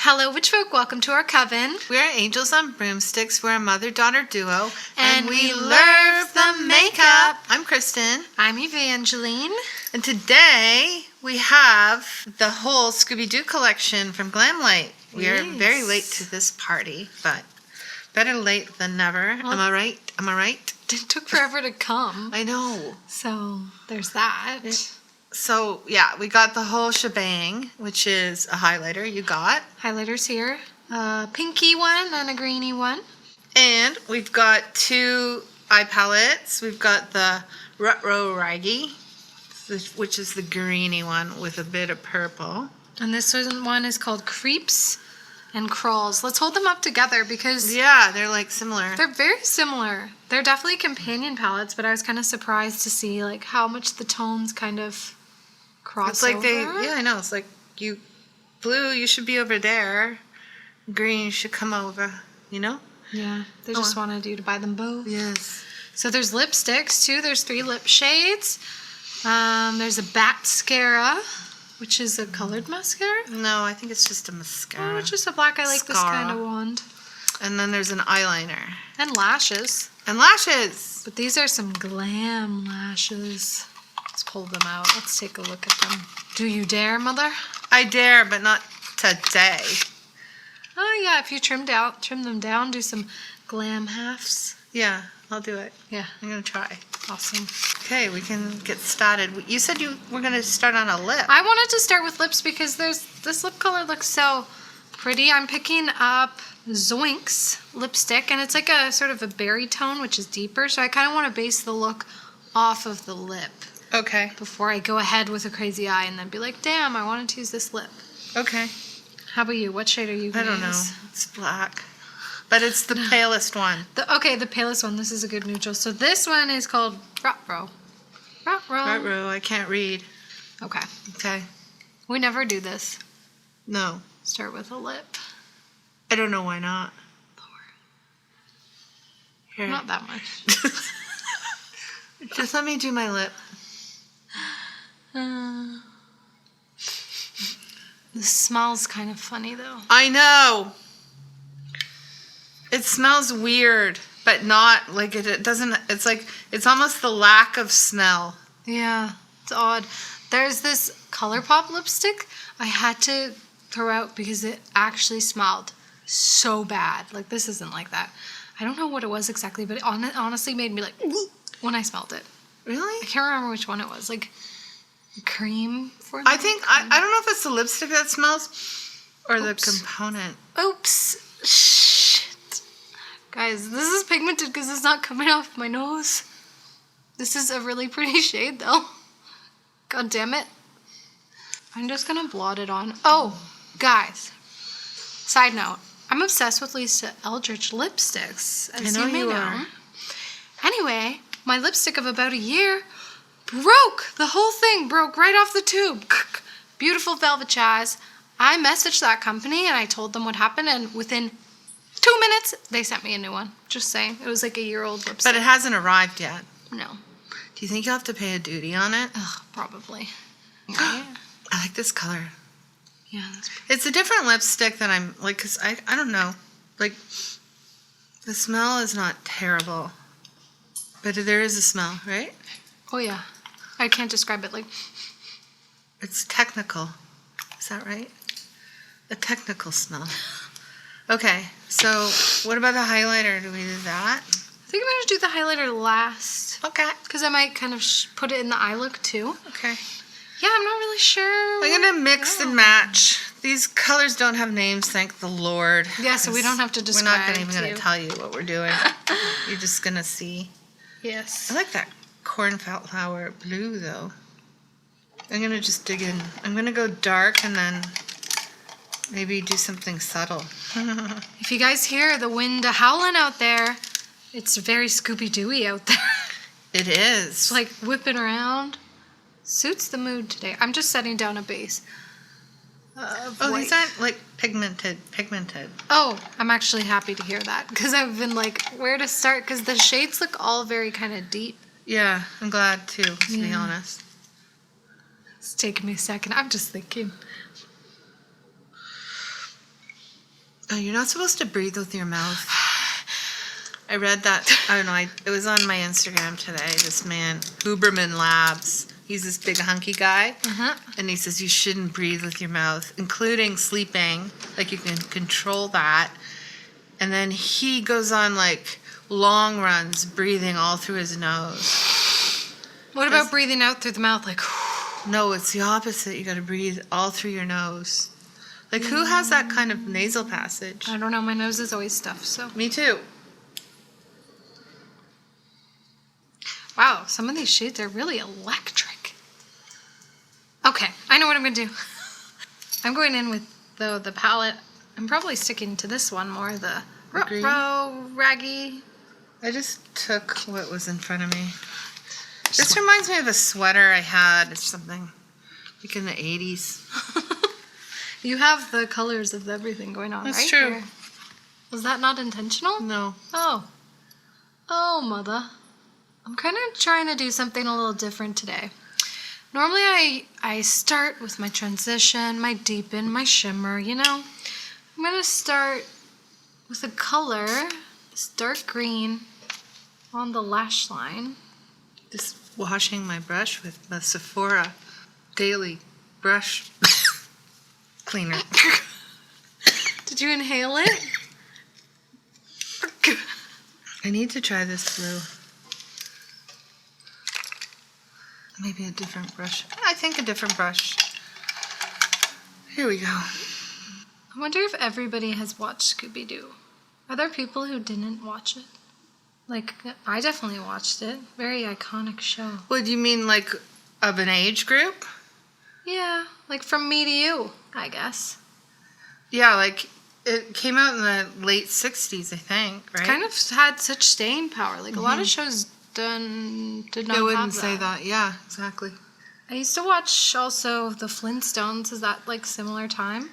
Hello, witch folk. Welcome to our coven. We're Angels on Broomsticks. We're a mother-daughter duo. And we love the makeup. I'm Kristen. I'm Evangeline. And today we have the whole Scooby-Doo collection from GlamLite. We are very late to this party, but better late than never. Well, Am I right? Am I right? It took forever to come. I know. So there's that. So, yeah, we got the whole shebang, which is a highlighter you got. Highlighters here. A pinky one and a greeny one. And we've got two eye palettes. We've got the Rutro Raggy, which is the greeny one with a bit of purple. And this one is called Creeps and Crawls. Let's hold them up together because... yeah, they're like similar. They're very similar. They're definitely companion palettes, but I was kind of surprised to see like how much the tones kind of cross It's like over. yeah, I know. It's like blue, you should be over there. Green, you should come over, you know? Yeah, they just wanted you to buy them both. Yes. So there's lipsticks too. There's 3 lip shades. There's a Mascara, which is a colored mascara. No, I think it's just a mascara. Oh, it's just a black. I like this kind of wand. And then there's an eyeliner. And lashes. And lashes. But these are some glam lashes. Let's pull them out. Let's take a look at them. Do you dare, Mother? I dare, but not today. Oh yeah, if you trim them down, do some glam halves. Yeah, I'll do it. Yeah, I'm gonna try. Awesome. Okay, we can get started. You said you were gonna start on a lip. I wanted to start with lips because this lip color looks so pretty. I'm picking up Zoinks lipstick, and it's like a sort of a berry tone, which is deeper. So I kind of want to base the look off of the lip. Okay. Before I go ahead with a crazy eye and then be like, damn, I wanted to use this lip. Okay. How about you? What shade are you going to use? I don't know. It's black. But it's the palest one. The palest one. This is a good neutral. So this one is called Rutro. Rutro. I can't read. Okay. Okay. We never do this. No. Start with a lip. I don't know why not. Here. Not that much. Just let me do my lip. This smells kind of funny though. I know. It smells weird, but not like it doesn't. It's like it's almost the lack of smell. Yeah, it's odd. There's this ColourPop lipstick I had to throw out because it actually smelled so bad. Like this isn't like that. I don't know what it was exactly, but it honestly made me like when I smelled it. Really? I can't remember which one it was. Like cream for I think I don't know if it's the lipstick that smells or the component. Oops. Shit. Guys, this is pigmented because it's not coming off my nose. This is a really pretty shade though. God damn it. I'm just gonna blot it on. Oh, guys. Side note. I'm obsessed with Lisa Eldridge lipsticks. As I know you may you are. Anyway, my lipstick of about a year broke. The whole thing broke right off the tube. Beautiful velvet Chaz. I messaged that company and I told them what happened, and within 2 minutes they sent me a new one. Just saying. It was like a year-old lipstick. But it hasn't arrived yet. No. Do you think you'll have to pay a duty on it? Ugh, probably. Yeah. I like this color. Yeah, that's pretty. It's a different lipstick than I'm like, cause I don't know, like the smell is not terrible, but there is a smell, right? Oh yeah. I can't describe it like. It's technical. Is that right? A technical smell. Okay, so what about the highlighter? Do we do that? I think I'm going to do the highlighter last. Okay. Because I might kind of put it in the eye look too. Okay. Yeah, I'm not really sure. I'm going to mix and match. These colors don't have names, thank the Lord. Yeah, so we don't have to describe. We're not even going to tell you what we're doing. You're just going to see. Yes. I like that cornflower blue though. I'm going to just dig in. I'm going to go dark and then maybe do something subtle. If you guys hear the wind howling out there, it's very Scooby-Doo-y out there. It is. It's like whipping around. Suits the mood today. I'm just setting down a base. These aren't like pigmented. Oh, I'm actually happy to hear that because I've been like, where to start? Because the shades look all very kind of deep. Yeah, I'm glad too, to be honest. It's taking me a second. I'm just thinking. Oh, you're not supposed to breathe with your mouth. I read that. I don't know. It was on my Instagram today. This man, Huberman Labs. He's this big hunky guy. And he says you shouldn't breathe with your mouth, including sleeping. Like you can control that. And then he goes on like long runs, breathing all through his nose. What about breathing out through the mouth? Like, no, it's the opposite. You got to breathe all through your nose. Like, who has that kind of nasal passage? I don't know. My nose is always stuffed, so. Me too. Wow, some of these shades are really electric. Okay, I know what I'm going to do. I'm going in with, though, the palette. I'm probably sticking to this one more, the green? Raggy. I just took what was in front of me. This reminds me of a sweater I had or something, like in the 80s. You have the colors of everything going on, That's right? true. Was that not intentional? No. Oh. Oh, mother. I'm kind of trying to do something a little different today. Normally I start with my transition, my deepen, my shimmer, you know. I'm going to start with a color, this dark green on the lash line. Just washing my brush with the Sephora Daily Brush Cleaner. Did you inhale it? I need to try this blue. Maybe a different brush. I think a different brush. Here we go. I wonder if everybody has watched Scooby-Doo. Are there people who didn't watch it? Like, I definitely watched it. Very iconic show. What do you mean, like, of an age group? Yeah, like from me to you, I guess. Yeah, like, it came out in the late 60s, I think, right? It's kind of had such staying power. Like, a lot of shows did not have that. I wouldn't say that. Yeah, exactly. I used to watch also the Flintstones. Is that, like, similar time?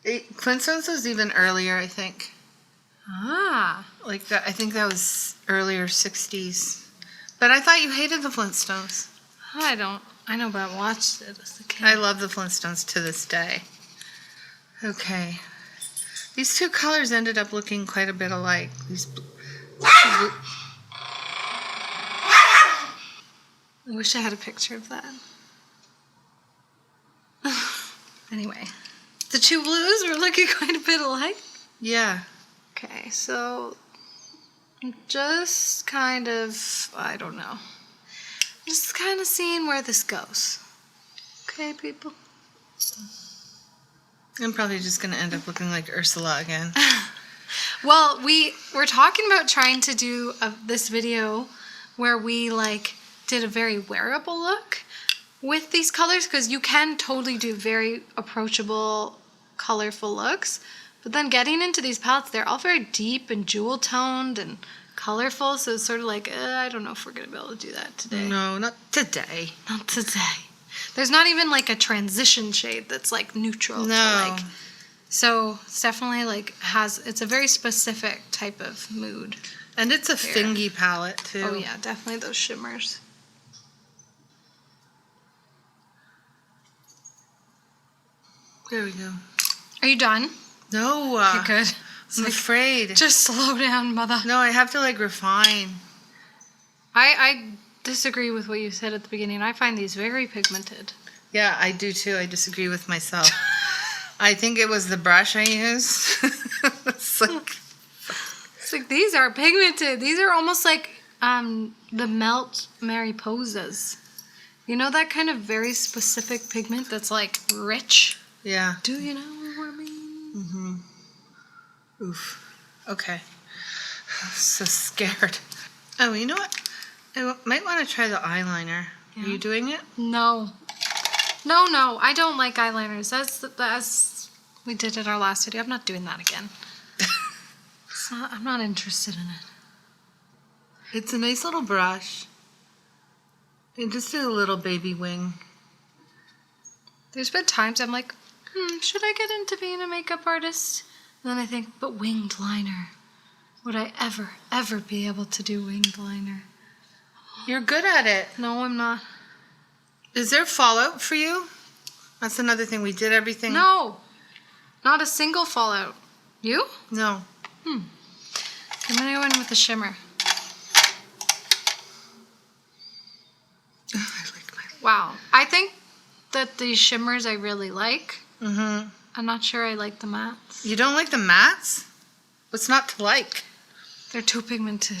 Flintstones was even earlier, I think. Ah. Like that, I think that was earlier 60s. But I thought you hated the Flintstones. I don't. I know, but I watched it as a kid. I love the Flintstones to this day. Okay. These two colors ended up looking quite a bit alike. I wish I had a picture of that. Anyway, the two blues were looking quite a bit alike. Yeah. Okay, so just kind of, I don't know. Just kind of seeing where this goes. Okay, people? I'm probably just going to end up looking like Ursula again. Well, we're talking about trying to do this video where we, like, did a very wearable look with these colors, because you can totally do very approachable, colorful looks. But then getting into these palettes, they're all very deep and jewel toned and colorful. So it's sort of like, I don't know if we're going to be able to do that today. No, not today. Not today. There's not even like a transition shade that's like neutral. No. So it's definitely like it's a very specific type of mood. And it's a fingy palette too. Oh yeah, definitely those shimmers. There we go. Are you done? No. Okay, good. I'm afraid. Just slow down, mother. No, I have to like refine. I disagree with what you said at the beginning. I find these very pigmented. Yeah, I do too. I disagree with myself. I think it was the brush I used. It's like these are pigmented. These are almost like the Melt Mariposas. You know that kind of very specific pigment that's like rich? Yeah. Do you know what I mean? Mm-hmm. Oof. Okay. I'm so scared. Oh, you know what? I might want to try the eyeliner. Yeah. Are you doing it? No. No. I don't like eyeliners. As we did in our last video. I'm not doing that again. I'm not interested in it. It's a nice little brush. And just do a little baby wing. There's been times I'm like, should I get into being a makeup artist? And then I think, but winged liner. Would I ever be able to do winged liner? You're good at it. No, I'm not. Is there fallout for you? That's another thing. We did everything. No, not a single fallout. You? No. I'm gonna go in with the shimmer. I like my... Wow. I think that these shimmers I really like. Mm-hmm. I'm not sure I like the mattes. You don't like the mattes? What's not to like? They're too pigmented.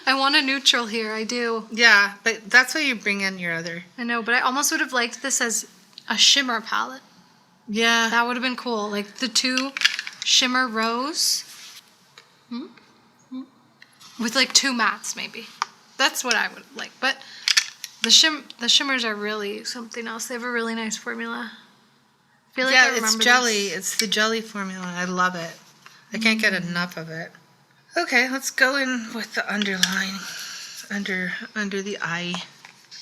I want a neutral here. I do. Yeah, but that's why you bring in your other... I know, but I almost would have liked this as a shimmer palette. Yeah. That would have been cool. Like the 2 shimmer rows. With like 2 mattes maybe. That's what I would like. But the shimmers are really something else. They have a really nice formula. I feel like I remember it's jelly. this. It's the jelly formula. I love it. I can't get enough of it. Okay, let's go in with the underline. Under the eye.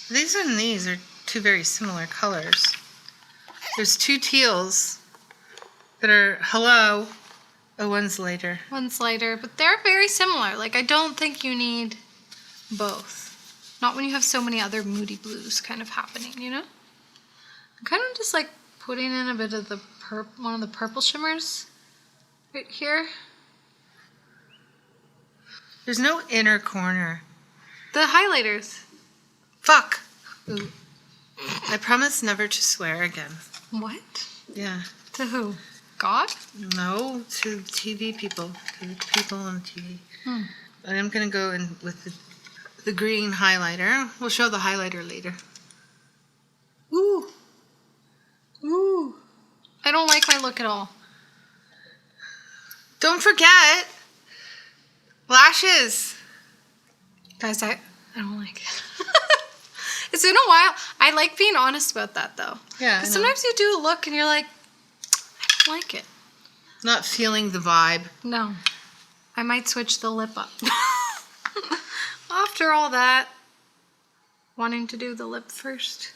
These and these are 2 very similar colors. There's 2 teals that are hello. Oh, one's lighter. One's lighter, but they're very similar. Like, I don't think you need both. Not when you have so many other moody blues kind of happening, you know? I'm kind of just like putting in a bit of the one of the purple shimmers right here. There's no inner corner. The highlighters. Fuck. Ooh. I promise never to swear again. What? Yeah. To who? God? No, to TV people. To the people on TV. I'm going to go in with the green highlighter. We'll show the highlighter later. Ooh. Ooh. I don't like my look at all. Don't forget lashes. Guys, I don't like it. It's been a while. I like being honest about that, though. Yeah. Because sometimes you do a look and you're like, I don't like it. Not feeling the vibe. No. I might switch the lip up. After all that, wanting to do the lip first.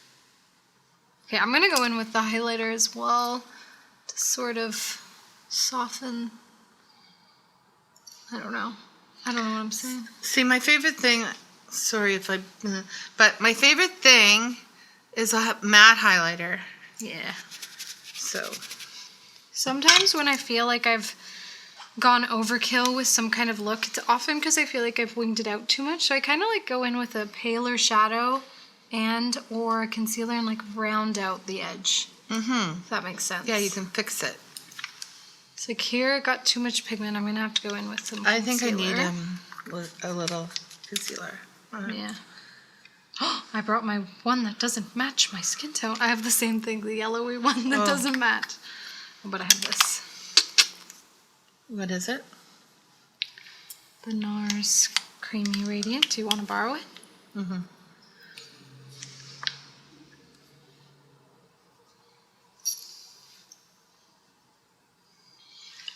Okay, I'm going to go in with the highlighter as well to sort of soften. I don't know what I'm saying. See, my favorite thing, sorry if but my favorite thing is a matte highlighter. Yeah. So. Sometimes when I feel like I've gone overkill with some kind of look, it's often because I feel like I've winged it out too much. So I kind of like go in with a paler shadow and or a concealer and like round out the edge. If that makes sense. Yeah, you can fix it. It's like here it got too much pigment. I'm going to have to go in with some concealer. I think I need a little concealer. Yeah. I brought my one that doesn't match my skin tone. I have the same thing, the yellowy one that doesn't match. But I have this. What is it? The NARS Creamy Radiant. Do you want to borrow it? Mm-hmm.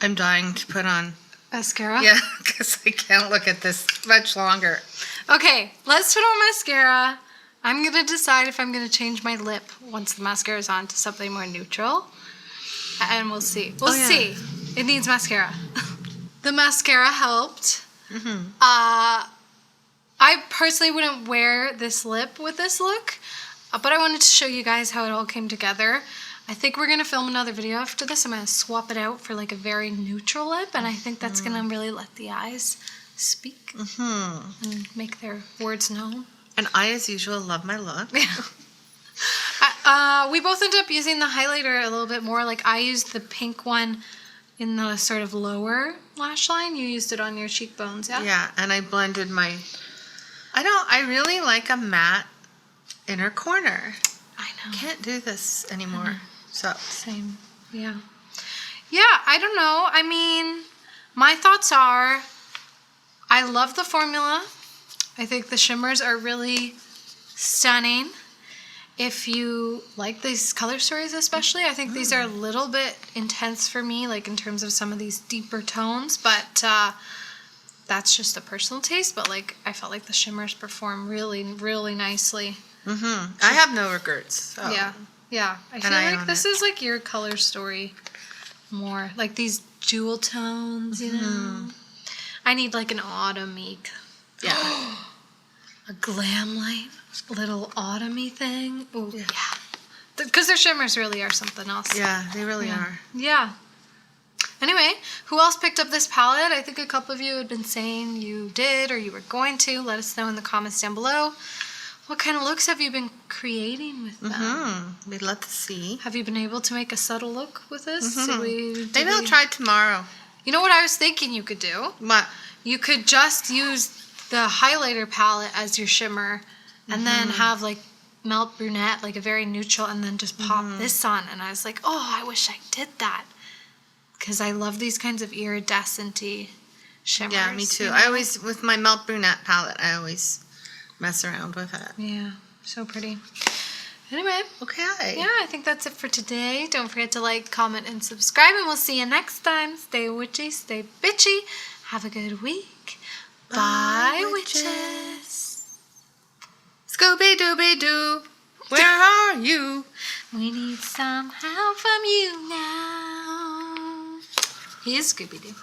I'm dying to put on Mascara? Yeah, because I can't look at this much longer. Okay, let's put on mascara. I'm going to decide if I'm going to change my lip once the mascara is on to something more neutral. And we'll see. We'll see. It needs mascara. The mascara helped. I personally wouldn't wear this lip with this look, but I wanted to show you guys how it all came together. I think we're going to film another video after this. I'm going to swap it out for like a very neutral lip, and I think that's going to really let the eyes speak and make their words known. And I, as usual, love my look. We both ended up using the highlighter a little bit more. Like I used the pink one in the sort of lower lash line. You used it on your cheekbones, yeah? Yeah, and I blended my... I really like a matte inner corner. I know. Can't do this anymore. So same. Yeah. Yeah, I don't know. I mean, my thoughts are I love the formula. I think the shimmers are really stunning. If you like these color stories especially, I think these are a little bit intense for me, like in terms of some of these deeper tones, but that's just a personal taste. But like I felt like the shimmers perform really, really nicely. I have no regrets. So. Yeah. I feel like this is like your color story more. Like these jewel tones, you know. I need like an autumn-y. Yeah. A GlamLite little autumn-y thing. Ooh, yeah. Because their shimmers really are something else. Yeah, they really are. Yeah. Anyway, who else picked up this palette? I think a couple of you had been saying you did or you were going to. Let us know in the comments down below. What kind of looks have you been creating with them? We'd love to see. Have you been able to make a subtle look with this? Maybe I'll try tomorrow. You know what I was thinking you could do? What? You could just use the highlighter palette as your shimmer and then have like Melt Brunette, like a very neutral, and then just pop this on. And I was like, oh, I wish I did that. Because I love these kinds of iridescent-y shimmers. Yeah, me too. You know? I always, with my Melt Brunette palette, I always mess around with it. Yeah, so pretty. Anyway. Okay. Yeah, I think that's it for today. Don't forget to like, comment, and subscribe, and we'll see you next time. Stay witchy, stay bitchy. Have a good week. Bye, witches. Scooby-Dooby-Doo, where are you? We need some help from you now. He is Scooby-Doo.